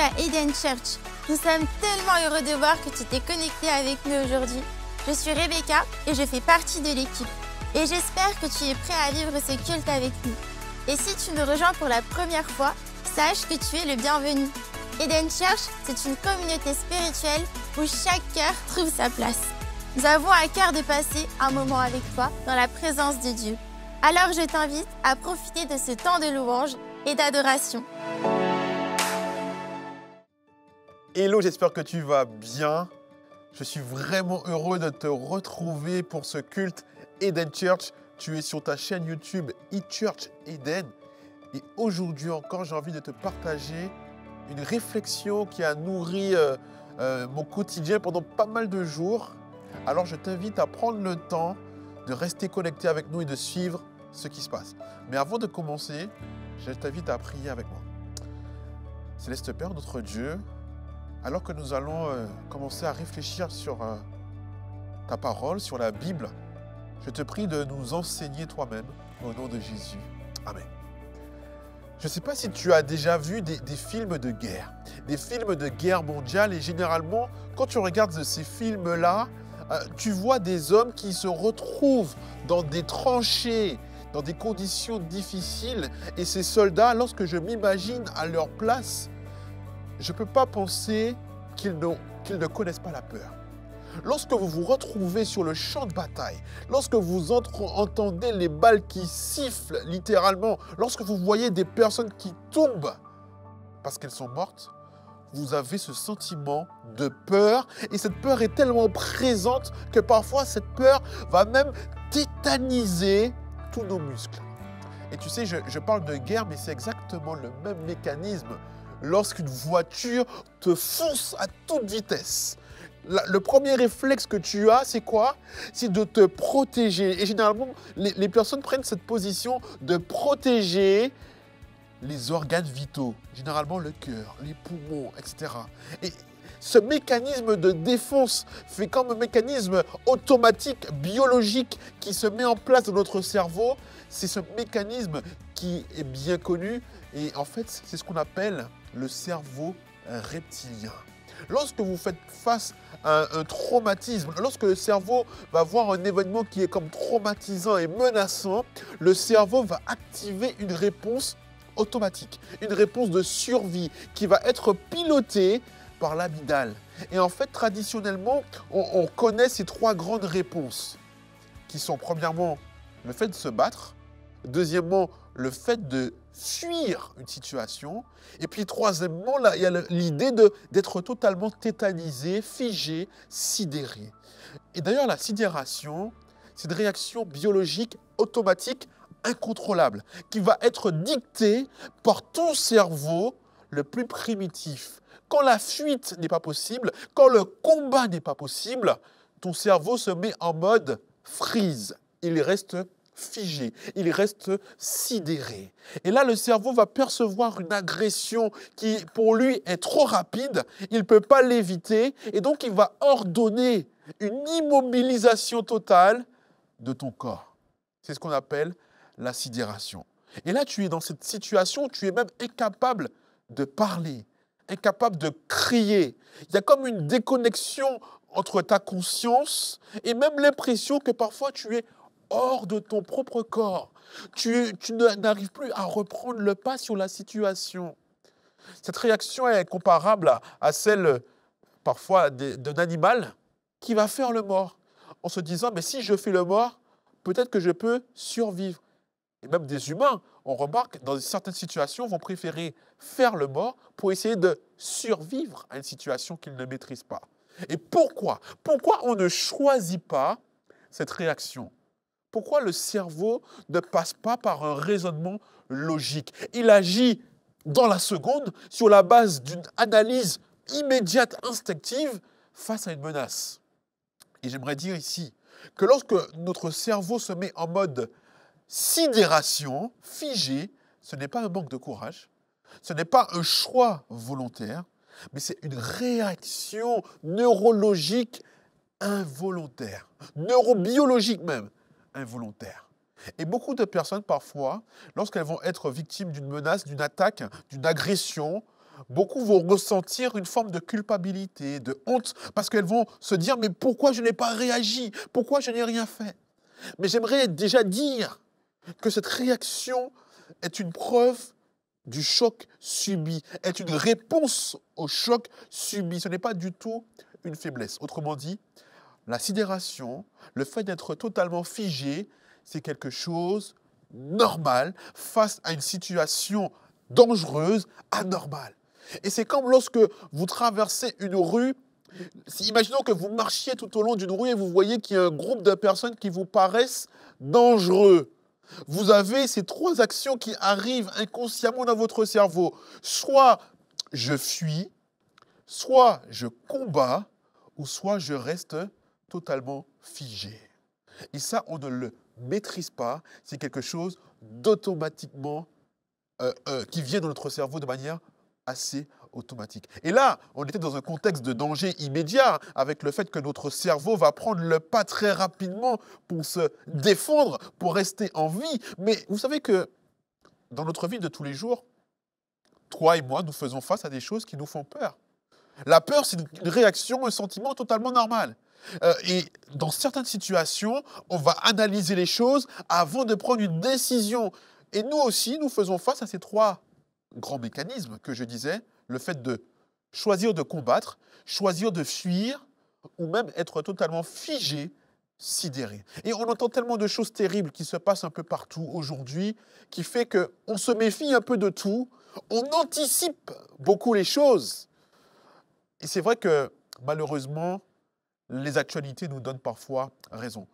à Eden Church. Nous sommes tellement heureux de voir que tu t'es connecté avec nous aujourd'hui. Je suis Rebecca et je fais partie de l'équipe. Et j'espère que tu es prêt à vivre ce culte avec nous. Et si tu nous rejoins pour la première fois, sache que tu es le bienvenu. Eden Church, c'est une communauté spirituelle où chaque cœur trouve sa place. Nous avons à cœur de passer un moment avec toi dans la présence de Dieu. Alors je t'invite à profiter de ce temps de louange et d'adoration. Hello, j'espère que tu vas bien. Je suis vraiment heureux de te retrouver pour ce culte Eden Church. Tu es sur ta chaîne YouTube eChurch Eden. Et aujourd'hui encore, j'ai envie de te partager une réflexion qui a nourri mon quotidien pendant pas mal de jours. Alors je t'invite à prendre le temps de rester connecté avec nous et de suivre ce qui se passe. Mais avant de commencer, je t'invite à prier avec moi. Céleste Père, notre Dieu, alors que nous allons commencer à réfléchir sur ta parole, sur la Bible, je te prie de nous enseigner toi-même au nom de Jésus. Amen. Je ne sais pas si tu as déjà vu des films de guerre, des films de guerre mondiale, et généralement, quand tu regardes ces films-là, tu vois des hommes qui se retrouvent dans des tranchées, dans des conditions difficiles, et ces soldats, lorsque je m'imagine à leur place, je ne peux pas penser qu'ils ne connaissent pas la peur. Lorsque vous vous retrouvez sur le champ de bataille, lorsque vous entendez les balles qui sifflent littéralement, lorsque vous voyez des personnes qui tombent parce qu'elles sont mortes, vous avez ce sentiment de peur. Et cette peur est tellement présente que parfois cette peur va même tétaniser tous nos muscles. Et tu sais, je parle de guerre, mais c'est exactement le même mécanisme lorsqu'une voiture te fonce à toute vitesse. Le premier réflexe que tu as, c'est quoi? C'est de te protéger. Et généralement, les personnes prennent cette position de protéger les organes vitaux, généralement le cœur, les poumons, etc. Et ce mécanisme de défense fait comme un mécanisme automatique, biologique, qui se met en place dans notre cerveau. C'est ce mécanisme qui est bien connu. Et en fait, c'est ce qu'on appelle le cerveau reptilien. Lorsque vous faites face à un traumatisme, lorsque le cerveau va voir un événement qui est comme traumatisant et menaçant, le cerveau va activer une réponse automatique, une réponse de survie qui va être pilotée par l'amygdale. Et en fait, traditionnellement, on connaît ces trois grandes réponses qui sont premièrement le fait de se battre, deuxièmement le fait de fuir une situation, et puis troisièmement, là, il y a l'idée d'être totalement tétanisé, figé, sidéré. Et d'ailleurs, la sidération, c'est une réaction biologique automatique incontrôlable qui va être dictée par ton cerveau le plus primitif. Quand la fuite n'est pas possible, quand le combat n'est pas possible, ton cerveau se met en mode freeze. Il reste figé, il reste sidéré. Et là, le cerveau va percevoir une agression qui, pour lui, est trop rapide. Il ne peut pas l'éviter. Et donc, il va ordonner une immobilisation totale de ton corps. C'est ce qu'on appelle la sidération. Et là, tu es dans cette situation où tu es même incapable de parler, incapable de crier. Il y a comme une déconnexion entre ta conscience et même l'impression que parfois tu es hors de ton propre corps. Tu n'arrives plus à reprendre le pas sur la situation. Cette réaction est comparable à celle parfois d'un animal qui va faire le mort en se disant « mais si je fais le mort, peut-être que je peux survivre ». Et même des humains, on remarque, dans certaines situations, vont préférer faire le mort pour essayer de survivre à une situation qu'ils ne maîtrisent pas. Et pourquoi? Pourquoi on ne choisit pas cette réaction? Pourquoi le cerveau ne passe pas par un raisonnement logique? Il agit dans la seconde sur la base d'une analyse immédiate, instinctive, face à une menace. Et j'aimerais dire ici que lorsque notre cerveau se met en mode sidération, figé, ce n'est pas un manque de courage, ce n'est pas un choix volontaire, mais c'est une réaction neurologique involontaire, neurobiologique même, involontaire. Et beaucoup de personnes, parfois, lorsqu'elles vont être victimes d'une menace, d'une attaque, d'une agression, beaucoup vont ressentir une forme de culpabilité, de honte, parce qu'elles vont se dire, mais pourquoi je n'ai pas réagi? Pourquoi je n'ai rien fait? Mais j'aimerais déjà dire que cette réaction est une preuve du choc subi, est une réponse au choc subi. Ce n'est pas du tout une faiblesse. Autrement dit, la sidération, le fait d'être totalement figé, c'est quelque chose de normal face à une situation dangereuse, anormale. Et c'est comme lorsque vous traversez une rue, imaginons que vous marchiez tout au long d'une rue et vous voyez qu'il y a un groupe de personnes qui vous paraissent dangereux. Vous avez ces trois actions qui arrivent inconsciemment dans votre cerveau. Soit je fuis, soit je combats, ou soit je reste totalement figé. Et ça, on ne le maîtrise pas. C'est quelque chose d'automatiquement qui vient dans notre cerveau de manière assez automatique. Et là, on était dans un contexte de danger immédiat avec le fait que notre cerveau va prendre le pas très rapidement pour se défendre, pour rester en vie. Mais vous savez que dans notre vie de tous les jours, toi et moi, nous faisons face à des choses qui nous font peur. La peur, c'est une réaction, un sentiment totalement normal. Et dans certaines situations, on va analyser les choses avant de prendre une décision. Et nous aussi, nous faisons face à ces trois grands mécanismes que je disais, le fait de choisir de combattre, choisir de fuir, ou même être totalement figé, sidéré. Et on entend tellement de choses terribles qui se passent un peu partout aujourd'hui, qui fait qu'on se méfie un peu de tout, on anticipe beaucoup les choses. Et c'est vrai que, malheureusement, les actualités nous donnent parfois raison.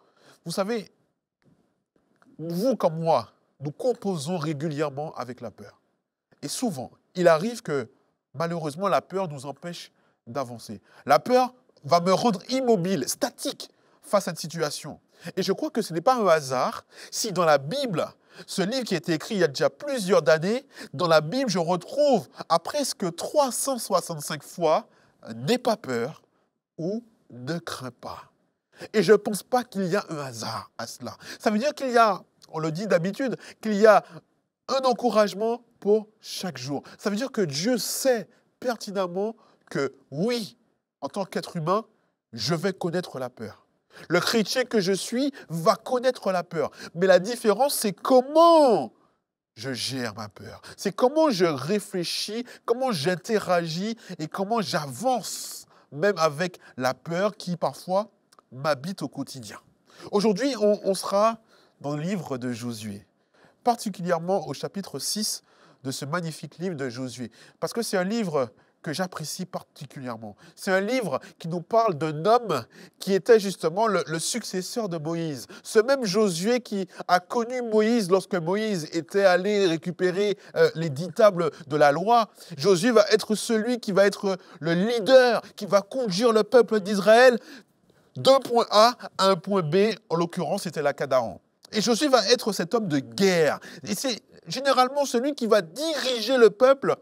Vous savez, vous comme moi, nous composons régulièrement avec la peur. Et souvent, il arrive que, malheureusement, la peur nous empêche d'avancer. La peur va me rendre immobile, statique, face à une situation. Et je crois que ce n'est pas un hasard si dans la Bible, ce livre qui a été écrit il y a déjà plusieurs années, dans la Bible, je retrouve à presque 365 fois « n'aie pas peur » ou « ne crains pas ». Et je ne pense pas qu'il y a un hasard à cela. Ça veut dire qu'il y a, on le dit d'habitude, qu'il y a un encouragement pour chaque jour. Ça veut dire que Dieu sait pertinemment que oui, en tant qu'être humain, je vais connaître la peur. Le chrétien que je suis va connaître la peur. Mais la différence, c'est comment je gère ma peur. C'est comment je réfléchis, comment j'interagis et comment j'avance, même avec la peur qui parfois m'habite au quotidien. Aujourd'hui, on sera dans le livre de Josué, particulièrement au chapitre 6 de ce magnifique livre de Josué, parce que c'est un livre que j'apprécie particulièrement. C'est un livre qui nous parle d'un homme qui était justement le successeur de Moïse. Ce même Josué qui a connu Moïse lorsque Moïse était allé récupérer les 10 tables de la loi. Josué va être celui qui va être le leader, qui va conduire le peuple d'Israël d'un point A à un point B, en l'occurrence c'était la Canaan. Et Josué va être cet homme de guerre. Et c'est généralement celui qui va diriger le peuple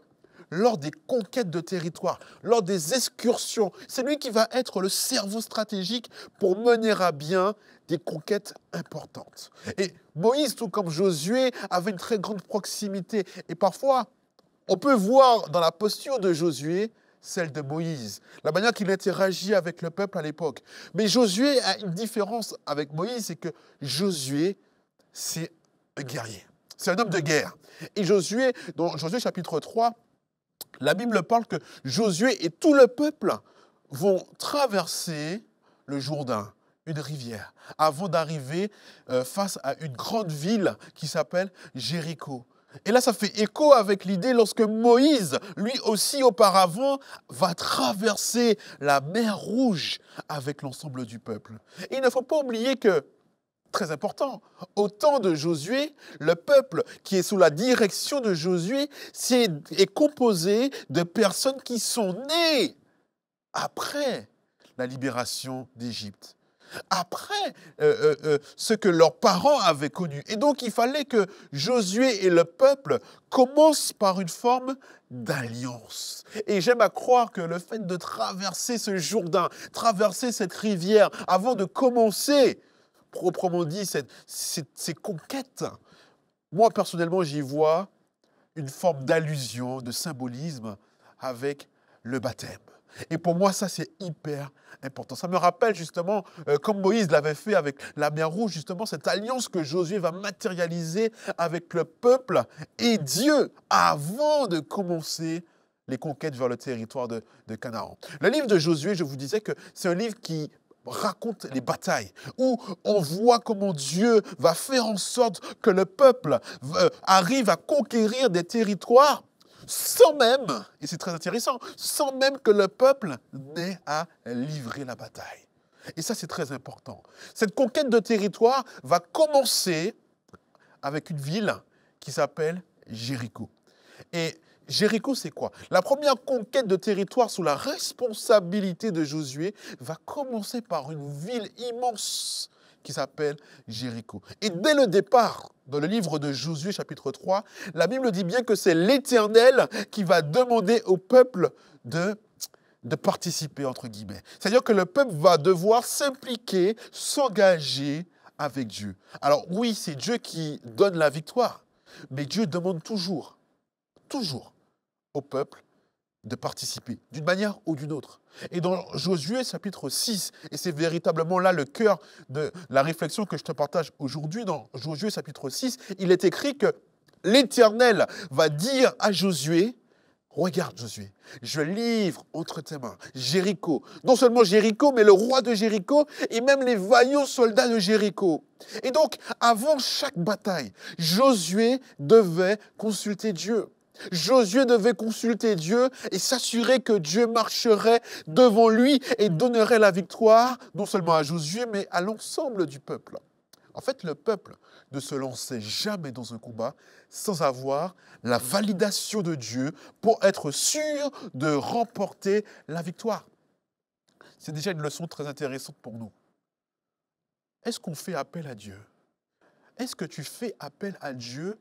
lors des conquêtes de territoire, lors des excursions. C'est lui qui va être le cerveau stratégique pour mener à bien des conquêtes importantes. Et Moïse, tout comme Josué, avait une très grande proximité. Et parfois, on peut voir dans la posture de Josué celle de Moïse, la manière qu'il interagit avec le peuple à l'époque. Mais Josué a une différence avec Moïse, c'est que Josué, c'est un guerrier. C'est un homme de guerre. Et Josué, dans Josué chapitre 3, la Bible parle que Josué et tout le peuple vont traverser le Jourdain, une rivière, avant d'arriver face à une grande ville qui s'appelle Jéricho. Et là, ça fait écho avec l'idée lorsque Moïse, lui aussi auparavant, va traverser la mer Rouge avec l'ensemble du peuple. Et il ne faut pas oublier que, très important, au temps de Josué, le peuple qui est sous la direction de Josué est composé de personnes qui sont nées après la libération d'Égypte, après ce que leurs parents avaient connu. Et donc, il fallait que Josué et le peuple commencent par une forme d'alliance. Et j'aime à croire que le fait de traverser ce Jourdain, traverser cette rivière, avant de commencer proprement dit, ces conquêtes, moi personnellement, j'y vois une forme d'allusion, de symbolisme avec le baptême. Et pour moi, ça, c'est hyper important. Ça me rappelle justement, comme Moïse l'avait fait avec la mer Rouge, justement, cette alliance que Josué va matérialiser avec le peuple et Dieu avant de commencer les conquêtes vers le territoire de Canaan. Le livre de Josué, je vous disais que c'est un livre qui raconte les batailles, où on voit comment Dieu va faire en sorte que le peuple arrive à conquérir des territoires sans même, et c'est très intéressant, sans même que le peuple n'ait à livrer la bataille. Et ça, c'est très important. Cette conquête de territoire va commencer avec une ville qui s'appelle Jéricho. Et Jéricho, c'est quoi? La première conquête de territoire sous la responsabilité de Josué va commencer par une ville immense qui s'appelle Jéricho. Et dès le départ, dans le livre de Josué, chapitre 3, la Bible dit bien que c'est l'Éternel qui va demander au peuple de participer, entre guillemets. C'est-à-dire que le peuple va devoir s'impliquer, s'engager avec Dieu. Alors oui, c'est Dieu qui donne la victoire, mais Dieu demande toujours au peuple de participer, d'une manière ou d'une autre. Et dans Josué chapitre 6, et c'est véritablement là le cœur de la réflexion que je te partage aujourd'hui, dans Josué chapitre 6, il est écrit que l'Éternel va dire à Josué, regarde Josué, je livre entre tes mains Jéricho, non seulement Jéricho, mais le roi de Jéricho et même les vaillants soldats de Jéricho. Et donc, avant chaque bataille, Josué devait consulter Dieu. Josué devait consulter Dieu et s'assurer que Dieu marcherait devant lui et donnerait la victoire, non seulement à Josué, mais à l'ensemble du peuple. En fait, le peuple ne se lançait jamais dans un combat sans avoir la validation de Dieu pour être sûr de remporter la victoire. C'est déjà une leçon très intéressante pour nous. Est-ce qu'on fait appel à Dieu? Est-ce que tu fais appel à Dieu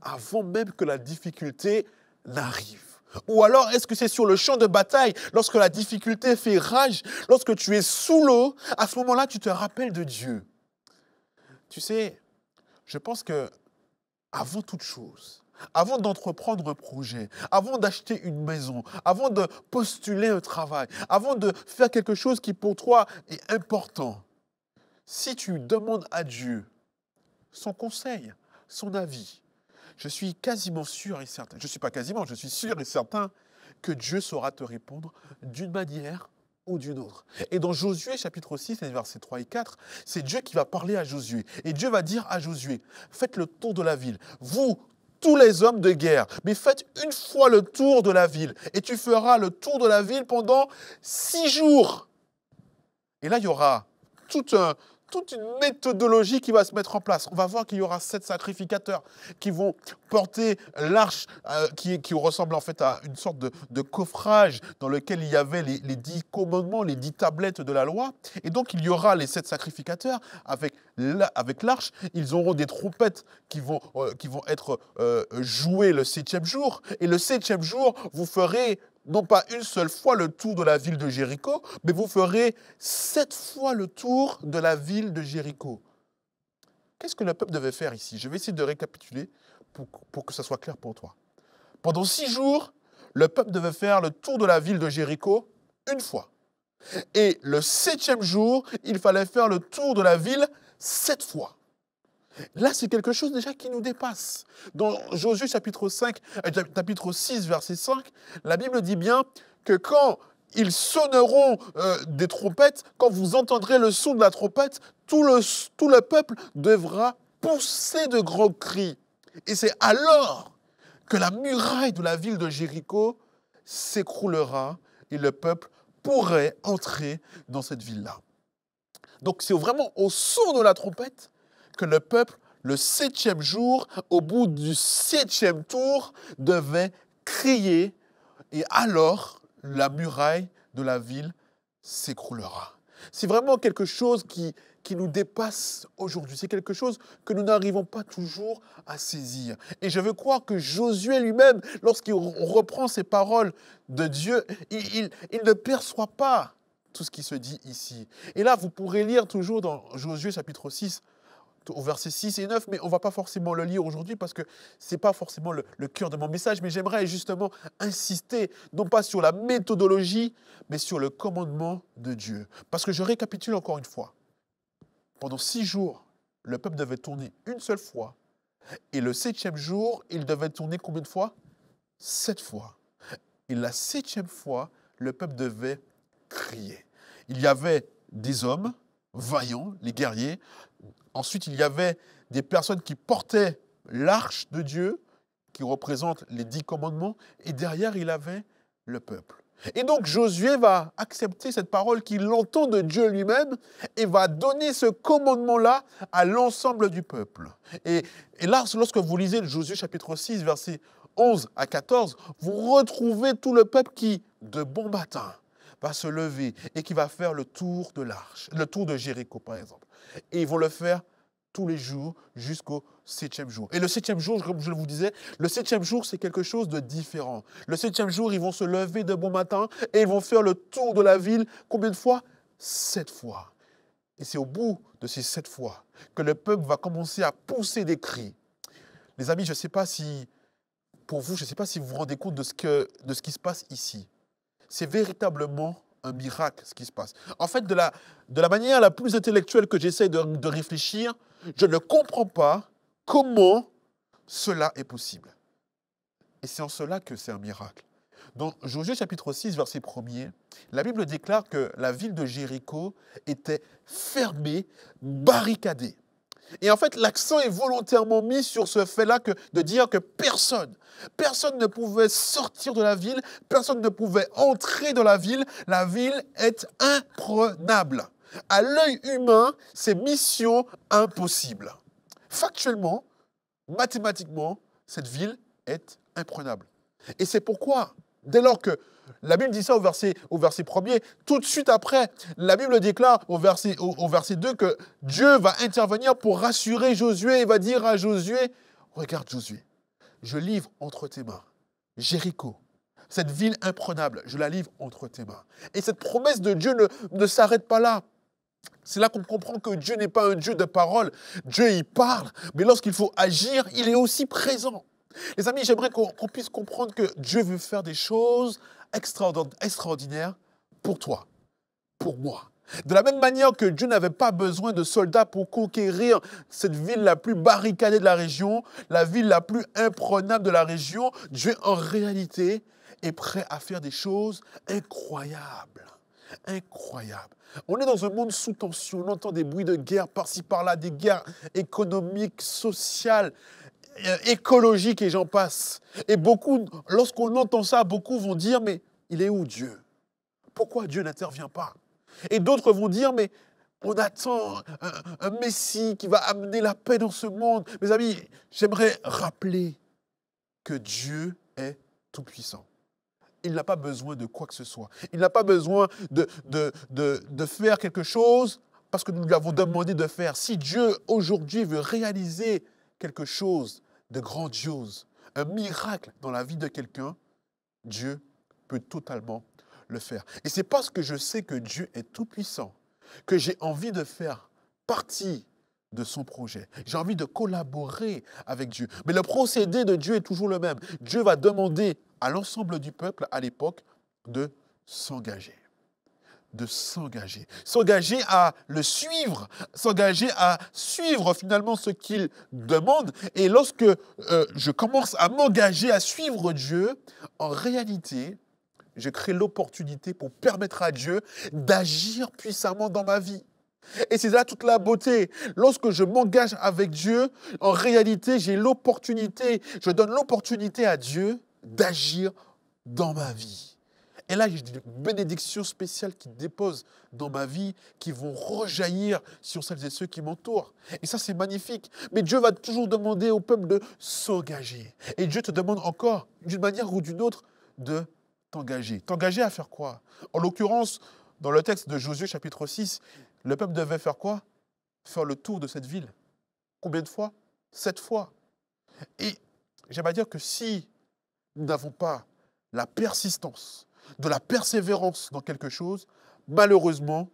avant même que la difficulté n'arrive? Ou alors, est-ce que c'est sur le champ de bataille, lorsque la difficulté fait rage, lorsque tu es sous l'eau, à ce moment-là, tu te rappelles de Dieu? Tu sais, je pense que avant toute chose, avant d'entreprendre un projet, avant d'acheter une maison, avant de postuler un travail, avant de faire quelque chose qui pour toi est important, si tu demandes à Dieu son conseil, son avis, je suis quasiment sûr et certain, je ne suis pas quasiment, je suis sûr et certain que Dieu saura te répondre d'une manière ou d'une autre. Et dans Josué chapitre 6, les versets 3 et 4, c'est Dieu qui va parler à Josué. Et Dieu va dire à Josué, faites le tour de la ville, vous, tous les hommes de guerre, mais faites une fois le tour de la ville. Et tu feras le tour de la ville pendant 6 jours. Et là, il y aura toute une méthodologie qui va se mettre en place. On va voir qu'il y aura 7 sacrificateurs qui vont porter l'arche qui ressemble en fait à une sorte de coffrage dans lequel il y avait les 10 commandements, les 10 tablettes de la loi. Et donc, il y aura les 7 sacrificateurs avec l'arche. Ils auront des trompettes qui vont être jouées le 7e jour. Et le 7e jour, vous ferez non pas une seule fois le tour de la ville de Jéricho, mais vous ferez 7 fois le tour de la ville de Jéricho. Qu'est-ce que le peuple devait faire ici? Je vais essayer de récapituler pour que ça soit clair pour toi. Pendant 6 jours, le peuple devait faire le tour de la ville de Jéricho une fois. Et le 7e jour, il fallait faire le tour de la ville 7 fois. Là, c'est quelque chose déjà qui nous dépasse. Dans Josué chapitre 6, verset 5, la Bible dit bien que quand ils sonneront des trompettes, quand vous entendrez le son de la trompette, tout le peuple devra pousser de grands cris. Et c'est alors que la muraille de la ville de Jéricho s'écroulera et le peuple pourrait entrer dans cette ville-là. Donc c'est vraiment au son de la trompette que le peuple, le 7e jour, au bout du 7e tour, devait crier et alors la muraille de la ville s'écroulera. C'est vraiment quelque chose qui nous dépasse aujourd'hui. C'est quelque chose que nous n'arrivons pas toujours à saisir. Et je veux croire que Josué lui-même, lorsqu'il reprend ces paroles de Dieu, il ne perçoit pas tout ce qui se dit ici. Et là, vous pourrez lire toujours dans Josué chapitre 6, au verset 6 et 9, mais on ne va pas forcément le lire aujourd'hui parce que ce n'est pas forcément le cœur de mon message, mais j'aimerais justement insister, non pas sur la méthodologie, mais sur le commandement de Dieu. Parce que je récapitule encore une fois. Pendant 6 jours, le peuple devait tourner une seule fois. Et le 7e jour, il devait tourner combien de fois? 7 fois. Et la 7e fois, le peuple devait crier. Il y avait des hommes vaillants, les guerriers. Ensuite, il y avait des personnes qui portaient l'arche de Dieu, qui représente les 10 commandements. Et derrière, il avait le peuple. Et donc, Josué va accepter cette parole qu'il entend de Dieu lui-même et va donner ce commandement-là à l'ensemble du peuple. Et là, lorsque vous lisez Josué chapitre 6, versets 11 à 14, vous retrouvez tout le peuple qui, de bon matin, va se lever et qui va faire le tour de l'arche, le tour de Jéricho, par exemple. Et ils vont le faire tous les jours jusqu'au 7e jour. Et le 7e jour, comme je vous disais, le 7e jour, c'est quelque chose de différent. Le 7e jour, ils vont se lever de bon matin et ils vont faire le tour de la ville. Combien de fois? 7 fois. Et c'est au bout de ces 7 fois que le peuple va commencer à pousser des cris. Les amis, je ne sais pas si, pour vous, je ne sais pas si vous vous rendez compte de ce qui se passe ici. C'est véritablement un miracle, ce qui se passe. En fait, de la manière la plus intellectuelle que j'essaie de réfléchir, je ne comprends pas comment cela est possible. Et c'est en cela que c'est un miracle. Dans Josué chapitre 6, verset 1er, la Bible déclare que la ville de Jéricho était fermée, barricadée. Et en fait, l'accent est volontairement mis sur ce fait-là de dire que personne ne pouvait sortir de la ville, personne ne pouvait entrer dans la ville. La ville est imprenable. À l'œil humain, c'est mission impossible. Factuellement, mathématiquement, cette ville est imprenable. Et c'est pourquoi, dès lors que la Bible dit ça au verset 1er, tout de suite après, la Bible déclare au verset 2 que Dieu va intervenir pour rassurer Josué et va dire à Josué, regarde Josué, je livre entre tes mains Jéricho, cette ville imprenable, je la livre entre tes mains. Et cette promesse de Dieu ne s'arrête pas là. C'est là qu'on comprend que Dieu n'est pas un Dieu de parole. Dieu, il parle, mais lorsqu'il faut agir, il est aussi présent. Les amis, j'aimerais qu'on puisse comprendre que Dieu veut faire des choses extraordinaires pour toi, pour moi. De la même manière que Dieu n'avait pas besoin de soldats pour conquérir cette ville la plus barricadée de la région, la ville la plus imprenable de la région, Dieu en réalité est prêt à faire des choses incroyables. Incroyables. On est dans un monde sous tension, on entend des bruits de guerre par-ci par-là, des guerres économiques, sociales, écologiques et j'en passe. Et beaucoup, lorsqu'on entend ça, beaucoup vont dire, mais il est où Dieu? Pourquoi Dieu n'intervient pas? Et d'autres vont dire, mais on attend un Messie qui va amener la paix dans ce monde. Mes amis, j'aimerais rappeler que Dieu est tout-puissant. Il n'a pas besoin de quoi que ce soit. Il n'a pas besoin de faire quelque chose parce que nous lui avons demandé de faire. Si Dieu, aujourd'hui, veut réaliser quelque chose de grandiose, un miracle dans la vie de quelqu'un, Dieu peut totalement le faire. Et c'est parce que je sais que Dieu est tout-puissant que j'ai envie de faire partie de son projet. J'ai envie de collaborer avec Dieu. Mais le procédé de Dieu est toujours le même. Dieu va demander à l'ensemble du peuple à l'époque de s'engager. De s'engager. S'engager à le suivre. S'engager à suivre finalement ce qu'il demande. Et lorsque je commence à m'engager à suivre Dieu, en réalité, je crée l'opportunité pour permettre à Dieu d'agir puissamment dans ma vie. Et c'est là toute la beauté. Lorsque je m'engage avec Dieu, en réalité, j'ai l'opportunité, je donne l'opportunité à Dieu d'agir dans ma vie. Et là, j'ai des bénédictions spéciales qui déposent dans ma vie, qui vont rejaillir sur celles et ceux qui m'entourent. Et ça, c'est magnifique. Mais Dieu va toujours demander au peuple de s'engager. Et Dieu te demande encore, d'une manière ou d'une autre, de t'engager. T'engager à faire quoi? En l'occurrence, dans le texte de Josué chapitre 6, le peuple devait faire quoi? Faire le tour de cette ville. Combien de fois? 7 fois. Et j'aimerais dire que si nous n'avons pas la persistance, de la persévérance dans quelque chose, malheureusement,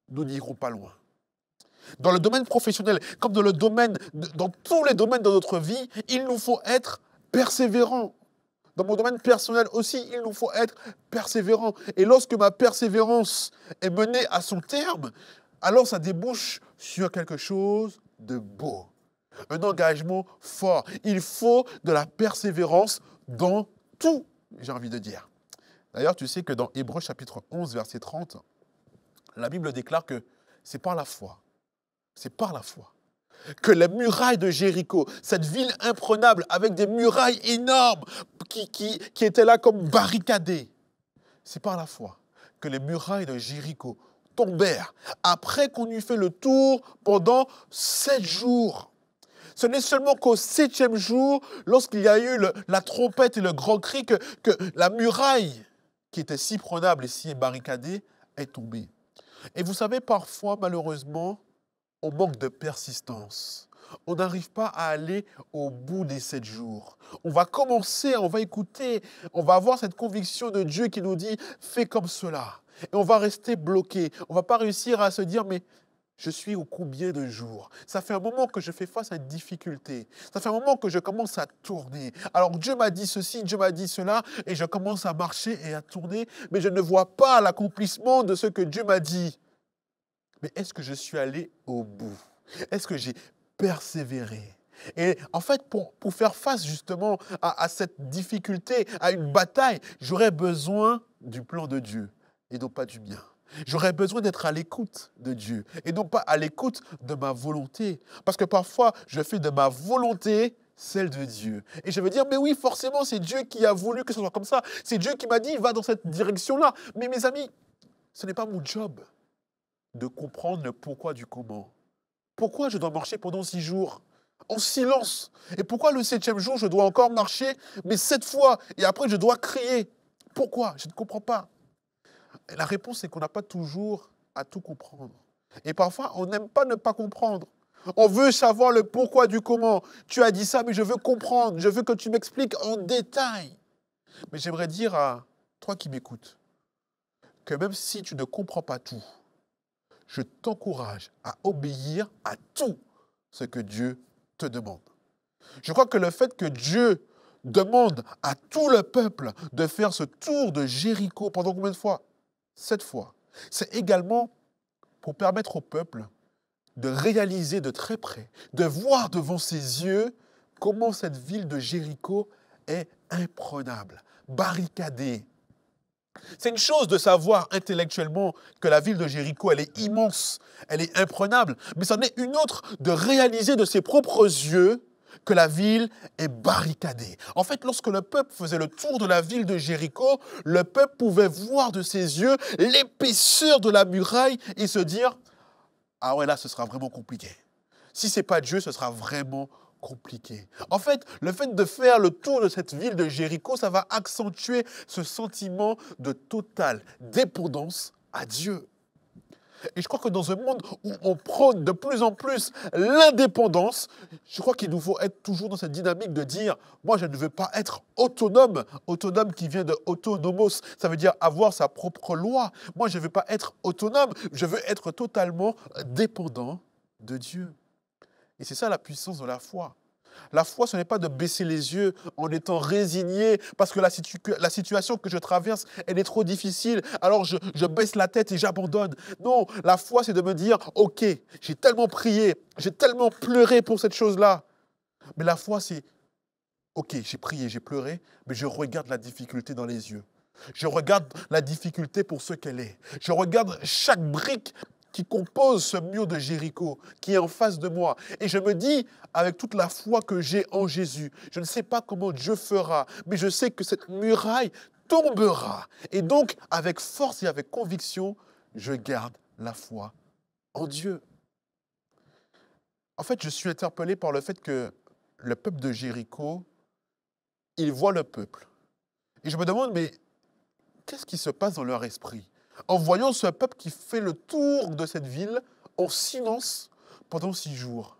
nous n'irons pas loin. Dans le domaine professionnel, comme dans tous les domaines de notre vie, il nous faut être persévérants. Dans mon domaine personnel aussi, il nous faut être persévérants. Et lorsque ma persévérance est menée à son terme, alors ça débouche sur quelque chose de beau. Un engagement fort. Il faut de la persévérance dans tout, j'ai envie de dire. D'ailleurs, tu sais que dans Hébreux chapitre 11, verset 30, la Bible déclare que c'est par la foi. C'est par la foi que les murailles de Jéricho, cette ville imprenable avec des murailles énormes qui étaient là comme barricadées, c'est par la foi que les murailles de Jéricho tombèrent après qu'on eut fait le tour pendant 7 jours. Ce n'est seulement qu'au 7e jour, lorsqu'il y a eu la trompette et le grand cri, que la muraille, qui était si prenable et si barricadée, est tombée. Et vous savez, parfois, malheureusement, on manque de persistance. On n'arrive pas à aller au bout des 7 jours. On va commencer, on va écouter, on va avoir cette conviction de Dieu qui nous dit « fais comme cela ». Et on va rester bloqué. On ne va pas réussir à se dire « mais je suis au combien de jours ?» Ça fait un moment que je fais face à une difficulté. Ça fait un moment que je commence à tourner. Alors Dieu m'a dit ceci, Dieu m'a dit cela, et je commence à marcher et à tourner, mais je ne vois pas l'accomplissement de ce que Dieu m'a dit. Mais est-ce que je suis allé au bout? Est-ce que j'ai persévéré? Et en fait, pour faire face justement à cette difficulté, à une bataille, j'aurais besoin du plan de Dieu et non pas du mien. J'aurais besoin d'être à l'écoute de Dieu et non pas à l'écoute de ma volonté. Parce que parfois, je fais de ma volonté celle de Dieu. Et je veux dire, mais oui, forcément, c'est Dieu qui a voulu que ce soit comme ça. C'est Dieu qui m'a dit, va dans cette direction-là. Mais mes amis, ce n'est pas mon job de comprendre le pourquoi du comment. Pourquoi je dois marcher pendant 6 jours en silence? Et pourquoi le 7e jour, je dois encore marcher, mais 7 fois, et après je dois crier? Pourquoi? Je ne comprends pas. Et la réponse, c'est qu'on n'a pas toujours à tout comprendre. Et parfois, on n'aime pas ne pas comprendre. On veut savoir le pourquoi du comment. Tu as dit ça, mais je veux comprendre. Je veux que tu m'expliques en détail. Mais j'aimerais dire à toi qui m'écoutes que même si tu ne comprends pas tout, je t'encourage à obéir à tout ce que Dieu te demande. Je crois que le fait que Dieu demande à tout le peuple de faire ce tour de Jéricho pendant combien de fois? 7 fois. C'est également pour permettre au peuple de réaliser de très près, de voir devant ses yeux comment cette ville de Jéricho est imprenable, barricadée. C'est une chose de savoir intellectuellement que la ville de Jéricho, elle est immense, elle est imprenable, mais c'en est une autre de réaliser de ses propres yeux que la ville est barricadée. En fait, lorsque le peuple faisait le tour de la ville de Jéricho, le peuple pouvait voir de ses yeux l'épaisseur de la muraille et se dire « Ah ouais, là, ce sera vraiment compliqué. Si ce n'est pas Dieu, ce sera vraiment compliqué. » En fait, le fait de faire le tour de cette ville de Jéricho, ça va accentuer ce sentiment de totale dépendance à Dieu. Et je crois que dans un monde où on prône de plus en plus l'indépendance, je crois qu'il nous faut être toujours dans cette dynamique de dire « Moi, je ne veux pas être autonome », autonome qui vient de autonomos, ça veut dire avoir sa propre loi. Moi, je ne veux pas être autonome, je veux être totalement dépendant de Dieu. Et c'est ça la puissance de la foi. La foi, ce n'est pas de baisser les yeux en étant résigné parce que la situation que je traverse, elle est trop difficile. Alors je baisse la tête et j'abandonne. Non, la foi, c'est de me dire, ok, j'ai tellement prié, j'ai tellement pleuré pour cette chose-là. Mais la foi, c'est, ok, j'ai prié, j'ai pleuré, mais je regarde la difficulté dans les yeux. Je regarde la difficulté pour ce qu'elle est. Je regarde chaque brique qui compose ce mur de Jéricho, qui est en face de moi. Et je me dis, avec toute la foi que j'ai en Jésus, je ne sais pas comment Dieu fera, mais je sais que cette muraille tombera. Et donc, avec force et avec conviction, je garde la foi en Dieu. En fait, je suis interpellé par le fait que le peuple de Jéricho, il voit le peuple. Et je me demande, mais qu'est-ce qui se passe dans leur esprit en voyant ce peuple qui fait le tour de cette ville en silence pendant 6 jours?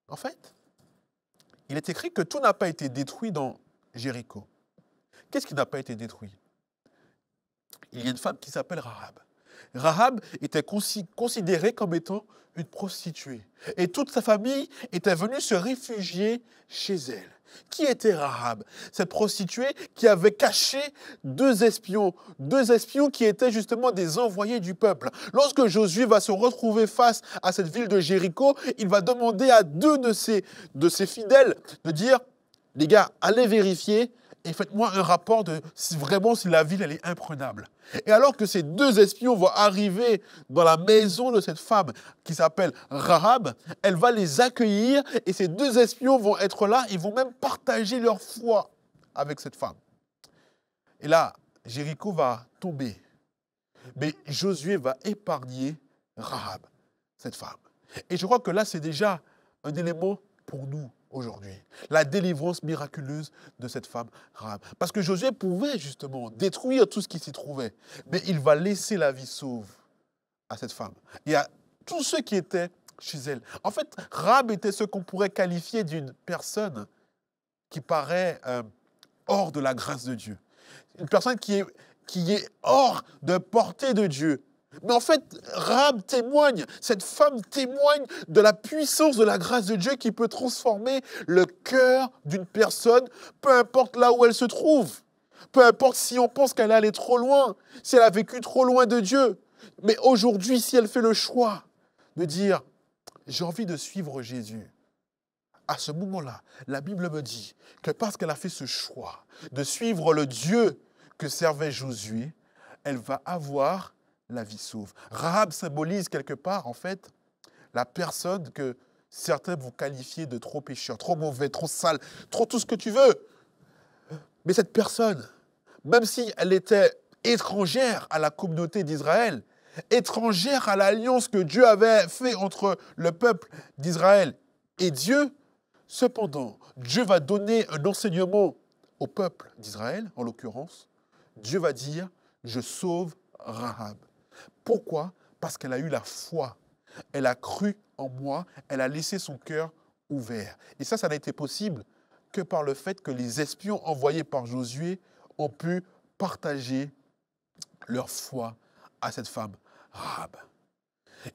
En fait, il est écrit que tout n'a pas été détruit dans Jéricho. Qu'est-ce qui n'a pas été détruit? Il y a une femme qui s'appelle Rahab. Rahab était considérée comme étant une prostituée. Et toute sa famille était venue se réfugier chez elle. Qui était Rahab? Cette prostituée qui avait caché deux espions qui étaient justement des envoyés du peuple. Lorsque Josué va se retrouver face à cette ville de Jéricho, il va demander à deux de ses fidèles de dire, les gars, allez vérifier et faites-moi un rapport de si la ville elle est imprenable. Et alors que ces deux espions vont arriver dans la maison de cette femme qui s'appelle Rahab, elle va les accueillir et ces deux espions vont être là, ils vont même partager leur foi avec cette femme. Et là, Jéricho va tomber. Mais Josué va épargner Rahab, cette femme. Et je crois que là, c'est déjà un élément pour nous aujourd'hui. La délivrance miraculeuse de cette femme Rahab. Parce que Josué pouvait justement détruire tout ce qui s'y trouvait. Mais il va laisser la vie sauve à cette femme et à tous ceux qui étaient chez elle. En fait, Rahab était ce qu'on pourrait qualifier d'une personne qui paraît hors de la grâce de Dieu. Une personne qui est hors de portée de Dieu. Mais en fait, Rahab témoigne, cette femme témoigne de la puissance de la grâce de Dieu qui peut transformer le cœur d'une personne, peu importe là où elle se trouve. Peu importe si on pense qu'elle est allée trop loin, si elle a vécu trop loin de Dieu. Mais aujourd'hui, si elle fait le choix de dire « j'ai envie de suivre Jésus », à ce moment-là, la Bible me dit que parce qu'elle a fait ce choix de suivre le Dieu que servait Josué, elle va avoir la vie sauve. Rahab symbolise quelque part, en fait, la personne que certains vont qualifier de trop pécheur, trop mauvais, trop sale, trop tout ce que tu veux. Mais cette personne, même si elle était étrangère à la communauté d'Israël, étrangère à l'alliance que Dieu avait faite entre le peuple d'Israël et Dieu, cependant, Dieu va donner un enseignement au peuple d'Israël, en l'occurrence. Dieu va dire, je sauve Rahab. Pourquoi? Parce qu'elle a eu la foi. Elle a cru en moi. Elle a laissé son cœur ouvert. Et ça n'a été possible que par le fait que les espions envoyés par Josué ont pu partager leur foi à cette femme, Rahab.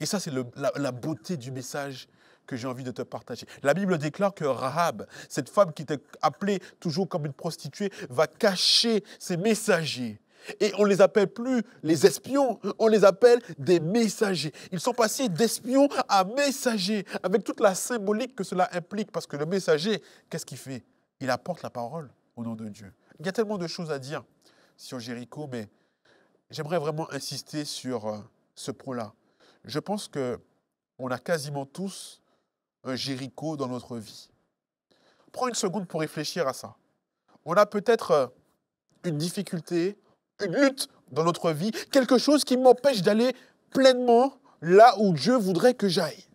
Et ça, c'est la beauté du message que j'ai envie de te partager. La Bible déclare que Rahab, cette femme qui était appelée toujours comme une prostituée, va cacher ses messagers. Et on ne les appelle plus les espions, on les appelle des messagers. Ils sont passés d'espions à messagers, avec toute la symbolique que cela implique. Parce que le messager, qu'est-ce qu'il fait? Il apporte la parole au nom de Dieu. Il y a tellement de choses à dire sur Jéricho, mais j'aimerais vraiment insister sur ce point-là. Je pense qu'on a quasiment tous un Jéricho dans notre vie. Prends une seconde pour réfléchir à ça. On a peut-être une difficulté, une lutte dans notre vie, quelque chose qui m'empêche d'aller pleinement là où Dieu voudrait que j'aille.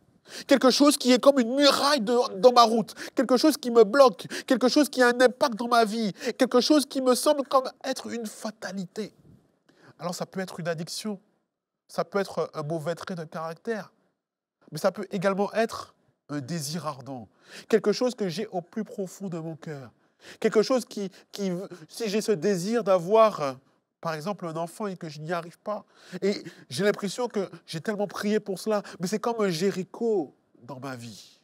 Quelque chose qui est comme une muraille dans ma route, quelque chose qui me bloque, quelque chose qui a un impact dans ma vie, quelque chose qui me semble comme être une fatalité. Alors ça peut être une addiction, ça peut être un mauvais trait de caractère, mais ça peut également être un désir ardent, quelque chose que j'ai au plus profond de mon cœur, quelque chose qui si j'ai ce désir d'avoir, par exemple, un enfant et que je n'y arrive pas, et j'ai l'impression que j'ai tellement prié pour cela, mais c'est comme un Jéricho dans ma vie.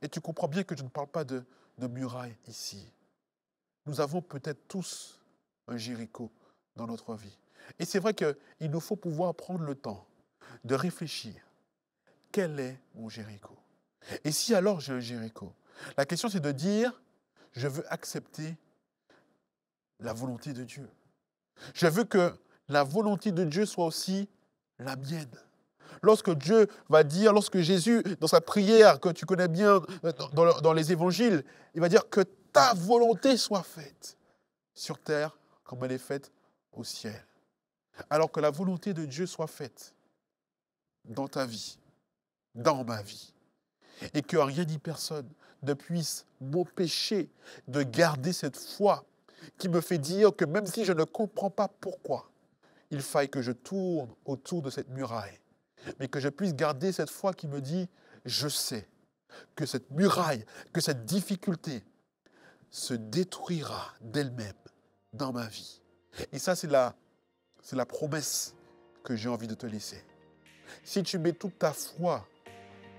Et tu comprends bien que je ne parle pas de muraille ici. Nous avons peut-être tous un Jéricho dans notre vie. Et c'est vrai qu'il nous faut pouvoir prendre le temps de réfléchir. Quel est mon Jéricho? Et si alors j'ai un Jéricho, la question c'est de dire, je veux accepter la volonté de Dieu. Je veux que la volonté de Dieu soit aussi la mienne. Lorsque Dieu va dire, lorsque Jésus, dans sa prière que tu connais bien dans les évangiles, il va dire que ta volonté soit faite sur terre comme elle est faite au ciel. Alors que la volonté de Dieu soit faite dans ta vie, dans ma vie. Et que rien ni personne ne puisse m'empêcher de garder cette foi qui me fait dire que même si je ne comprends pas pourquoi, il faille que je tourne autour de cette muraille, mais que je puisse garder cette foi qui me dit, je sais que cette muraille, que cette difficulté se détruira d'elle-même dans ma vie. Et ça, c'est la promesse que j'ai envie de te laisser. Si tu mets toute ta foi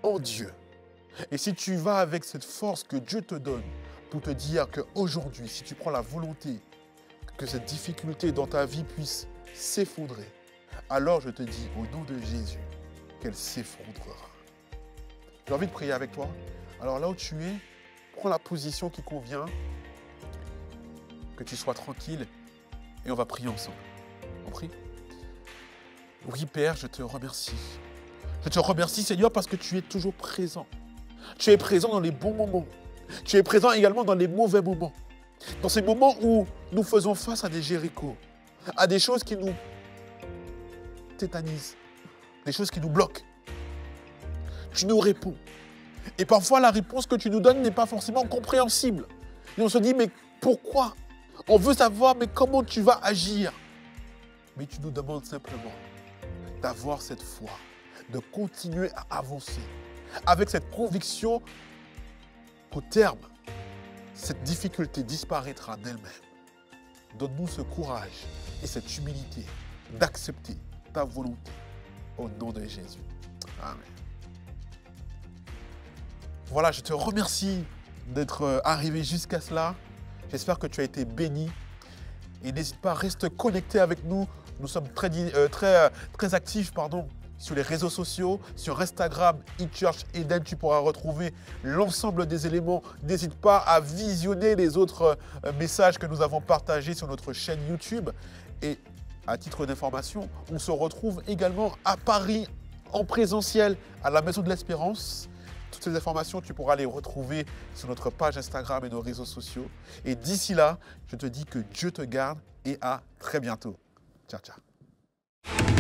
en Dieu, et si tu vas avec cette force que Dieu te donne pour te dire qu'aujourd'hui, si tu prends la volonté que cette difficulté dans ta vie puisse s'effondrer, alors je te dis au nom de Jésus qu'elle s'effondrera. J'ai envie de prier avec toi. Alors là où tu es, prends la position qui convient, que tu sois tranquille et on va prier ensemble. On prie? Oui Père, je te remercie. Je te remercie Seigneur parce que tu es toujours présent. Tu es présent dans les bons moments. Tu es présent également dans les mauvais moments. Dans ces moments où nous faisons face à des Jérichos, à des choses qui nous tétanisent, des choses qui nous bloquent. Tu nous réponds. Et parfois, la réponse que tu nous donnes n'est pas forcément compréhensible. Et on se dit, mais pourquoi? On veut savoir, mais comment tu vas agir? Mais tu nous demandes simplement d'avoir cette foi, de continuer à avancer avec cette conviction qu'au terme, cette difficulté disparaîtra d'elle-même. Donne-nous ce courage et cette humilité d'accepter ta volonté au nom de Jésus. Amen. Voilà, je te remercie d'être arrivé jusqu'à cela. J'espère que tu as été béni. Et n'hésite pas, reste connecté avec nous. Nous sommes très actifs sur les réseaux sociaux, sur Instagram, eChurch Eden. Tu pourras retrouver l'ensemble des éléments. N'hésite pas à visionner les autres messages que nous avons partagés sur notre chaîne YouTube. Et à titre d'information, on se retrouve également à Paris en présentiel à la Maison de l'Espérance. Toutes ces informations, tu pourras les retrouver sur notre page Instagram et nos réseaux sociaux. Et d'ici là, je te dis que Dieu te garde et à très bientôt. Ciao, ciao.